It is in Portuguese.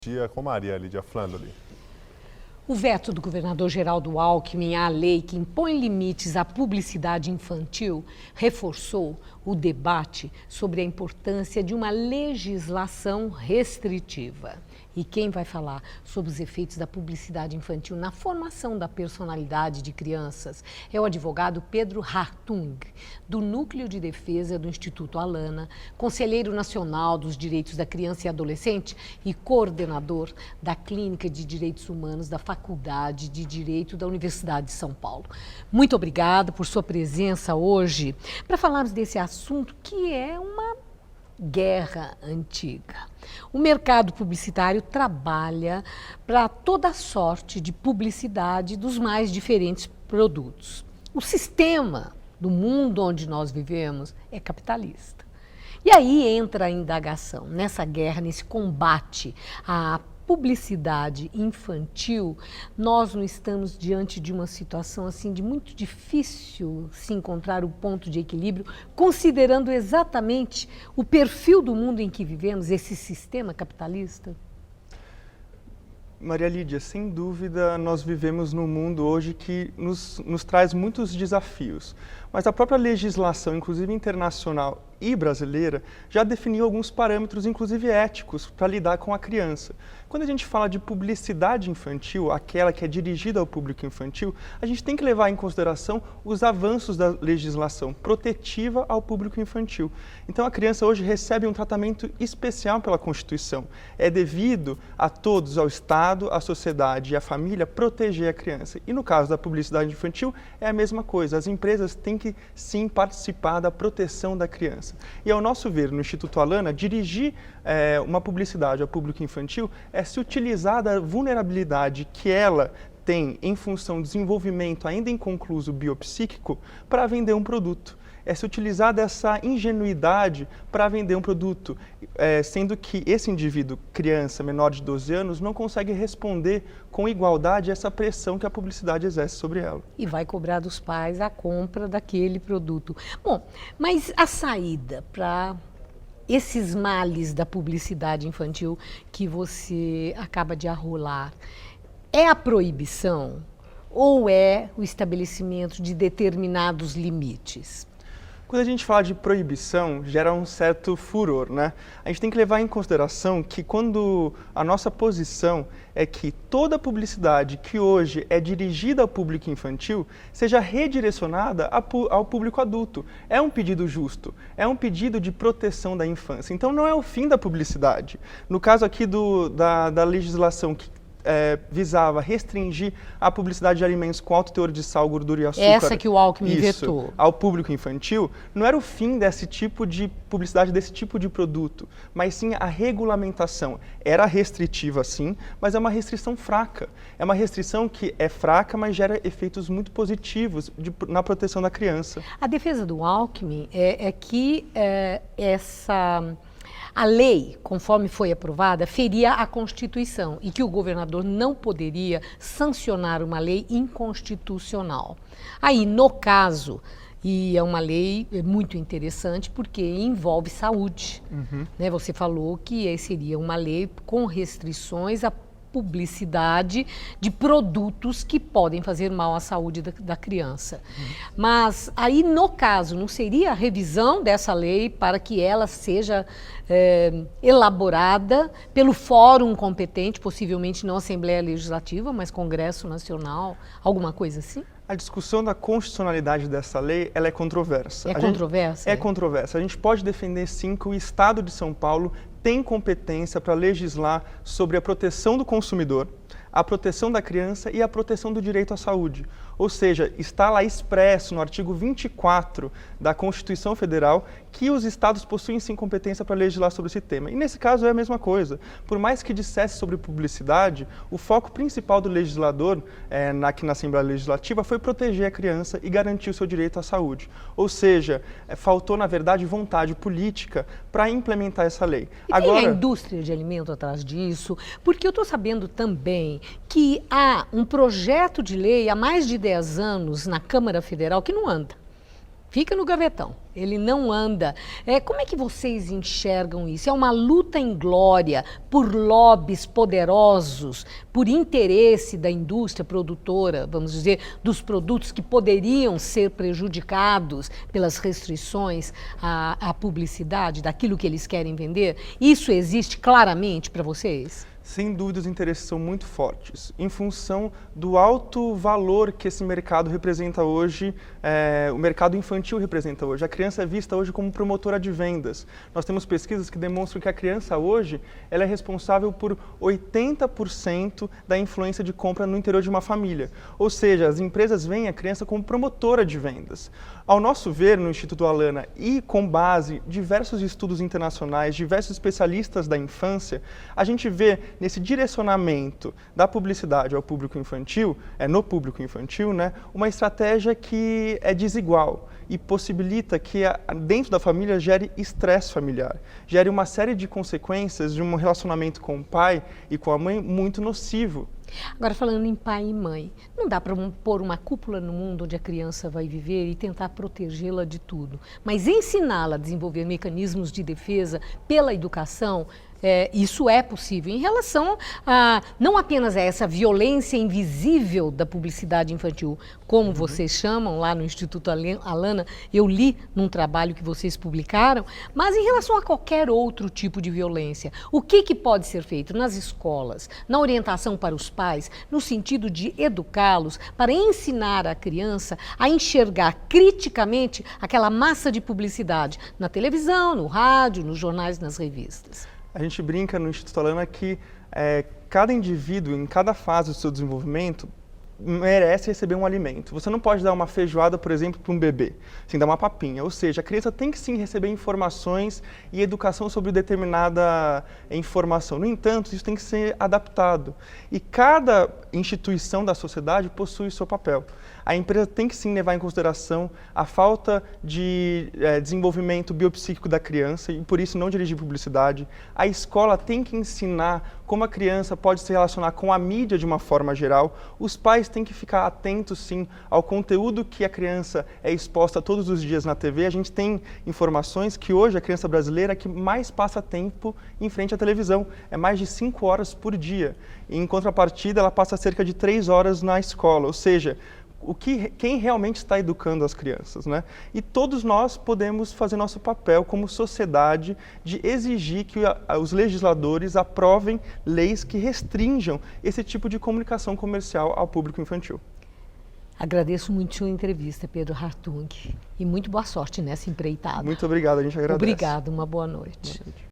Dia com Maria Lídia Flandoli. O veto do governador Geraldo Alckmin à lei que impõe limites à publicidade infantil reforçou o debate sobre a importância de uma legislação restritiva. E quem vai falar sobre os efeitos da publicidade infantil na formação da personalidade de crianças é o advogado Pedro Hartung, do Núcleo de Defesa do Instituto Alana, conselheiro nacional dos direitos da criança e adolescente e coordenador da Clínica de Direitos Humanos da Faculdade de Direito da Universidade de São Paulo. Muito obrigada por sua presença hoje para falarmos desse assunto que é uma guerra antiga. O mercado publicitário trabalha para toda sorte de publicidade dos mais diferentes produtos. O sistema do mundo onde nós vivemos é capitalista. E aí entra a indagação, nessa guerra, nesse combate à publicidade infantil, nós não estamos diante de uma situação assim de muito difícil se encontrar o ponto de equilíbrio, considerando exatamente o perfil do mundo em que vivemos, esse sistema capitalista? Maria Lídia, sem dúvida, nós vivemos num mundo hoje que nos traz muitos desafios. Mas a própria legislação, inclusive internacional e brasileira, já definiu alguns parâmetros, inclusive éticos, para lidar com a criança. Quando a gente fala de publicidade infantil, aquela que é dirigida ao público infantil, a gente tem que levar em consideração os avanços da legislação protetiva ao público infantil. Então, a criança hoje recebe um tratamento especial pela Constituição. É devido a todos, ao Estado, à sociedade e à família, proteger a criança. E no caso da publicidade infantil, é a mesma coisa. As empresas têm que, sim, participar da proteção da criança. E, ao nosso ver, no Instituto Alana, dirigir uma publicidade ao público infantil é se utilizar da vulnerabilidade que ela tem em função do desenvolvimento ainda inconcluso biopsíquico para vender um produto. É se utilizar dessa ingenuidade para vender um produto, sendo que esse indivíduo, criança, menor de 12 anos, não consegue responder com igualdade a essa pressão que a publicidade exerce sobre ela. E vai cobrar dos pais a compra daquele produto. Bom, mas a saída para esses males da publicidade infantil que você acaba de arrolar é a proibição ou é o estabelecimento de determinados limites? Quando a gente fala de proibição, gera um certo furor, né? A gente tem que levar em consideração que quando a nossa posição é que toda publicidade que hoje é dirigida ao público infantil seja redirecionada ao público adulto. É um pedido justo, é um pedido de proteção da infância. Então não é o fim da publicidade. No caso aqui da legislação que visava restringir a publicidade de alimentos com alto teor de sal, gordura e açúcar. Essa que o Alckmin vetou. Ao público infantil, não era o fim desse tipo de publicidade, desse tipo de produto, mas sim a regulamentação. Era restritiva, sim, mas é uma restrição fraca. É uma restrição que é fraca, mas gera efeitos muito positivos na proteção da criança. A defesa do Alckmin é que a lei, conforme foi aprovada, feria a Constituição e que o governador não poderia sancionar uma lei inconstitucional. Aí, no caso, e é uma lei muito interessante porque envolve saúde. Né? Você falou que seria uma lei com restrições à publicidade de produtos que podem fazer mal à saúde da criança. Mas aí, no caso, não seria a revisão dessa lei para que ela seja elaborada pelo fórum competente, possivelmente não Assembleia Legislativa, mas Congresso Nacional, alguma coisa assim? A discussão da constitucionalidade dessa lei, ela é controversa. É controversa? É controversa. A gente pode defender, sim, que o Estado de São Paulo tem competência para legislar sobre a proteção do consumidor, a proteção da criança e a proteção do direito à saúde. Ou seja, está lá expresso no artigo 24 da Constituição Federal que os estados possuem sim competência para legislar sobre esse tema. E nesse caso é a mesma coisa. Por mais que dissesse sobre publicidade, o foco principal do legislador aqui na Assembleia Legislativa foi proteger a criança e garantir o seu direito à saúde. Ou seja, faltou, na verdade, vontade política para implementar essa lei. E tem a indústria de alimento atrás disso? Porque eu estou sabendo também que há um projeto de lei há mais de 10 anos na Câmara Federal que não anda, fica no gavetão. Ele não anda. Como é que vocês enxergam isso? É uma luta inglória por lobbies poderosos, por interesse da indústria produtora, vamos dizer, dos produtos que poderiam ser prejudicados pelas restrições à publicidade, daquilo que eles querem vender? Isso existe claramente para vocês? Sem dúvida, os interesses são muito fortes, em função do alto valor que esse mercado representa hoje, o mercado infantil representa hoje. A criança é vista hoje como promotora de vendas. Nós temos pesquisas que demonstram que a criança hoje ela é responsável por 80% da influência de compra no interior de uma família. Ou seja, as empresas veem a criança como promotora de vendas. Ao nosso ver, no Instituto Alana e com base em diversos estudos internacionais, diversos especialistas da infância, a gente vê nesse direcionamento da publicidade ao público infantil, no público infantil, né, uma estratégia que é desigual e possibilita que dentro da família gere estresse familiar, gere uma série de consequências de um relacionamento com o pai e com a mãe muito nocivo. Agora, falando em pai e mãe, não dá para pôr uma cúpula no mundo onde a criança vai viver e tentar protegê-la de tudo, mas ensiná-la a desenvolver mecanismos de defesa pela educação. Isso é possível em relação a não apenas a essa violência invisível da publicidade infantil, como vocês chamam lá no Instituto Alana, eu li num trabalho que vocês publicaram, mas em relação a qualquer outro tipo de violência. O que pode ser feito nas escolas, na orientação para os pais, no sentido de educá-los, para ensinar a criança a enxergar criticamente aquela massa de publicidade na televisão, no rádio, nos jornais, nas revistas? A gente brinca no Instituto Alana que cada indivíduo, em cada fase do seu desenvolvimento, merece receber um alimento. Você não pode dar uma feijoada, por exemplo, para um bebê, sem dar uma papinha. Ou seja, a criança tem que sim receber informações e educação sobre determinada informação. No entanto, isso tem que ser adaptado. E cada instituição da sociedade possui o seu papel. A empresa tem que sim levar em consideração a falta de desenvolvimento biopsíquico da criança e por isso não dirigir publicidade. A escola tem que ensinar como a criança pode se relacionar com a mídia de uma forma geral. Os pais têm que ficar atentos sim ao conteúdo que a criança é exposta todos os dias na TV. A gente tem informações que hoje a criança brasileira é que mais passa tempo em frente à televisão. É mais de 5 horas por dia. E, em contrapartida, ela passa cerca de 3 horas na escola. Ou seja, quem realmente está educando as crianças, né? E todos nós podemos fazer nosso papel como sociedade de exigir que os legisladores aprovem leis que restringam esse tipo de comunicação comercial ao público infantil. Agradeço muito a sua entrevista, Pedro Hartung, e muito boa sorte nessa empreitada. Muito obrigado, a gente agradece. Obrigado, uma boa noite. Boa noite.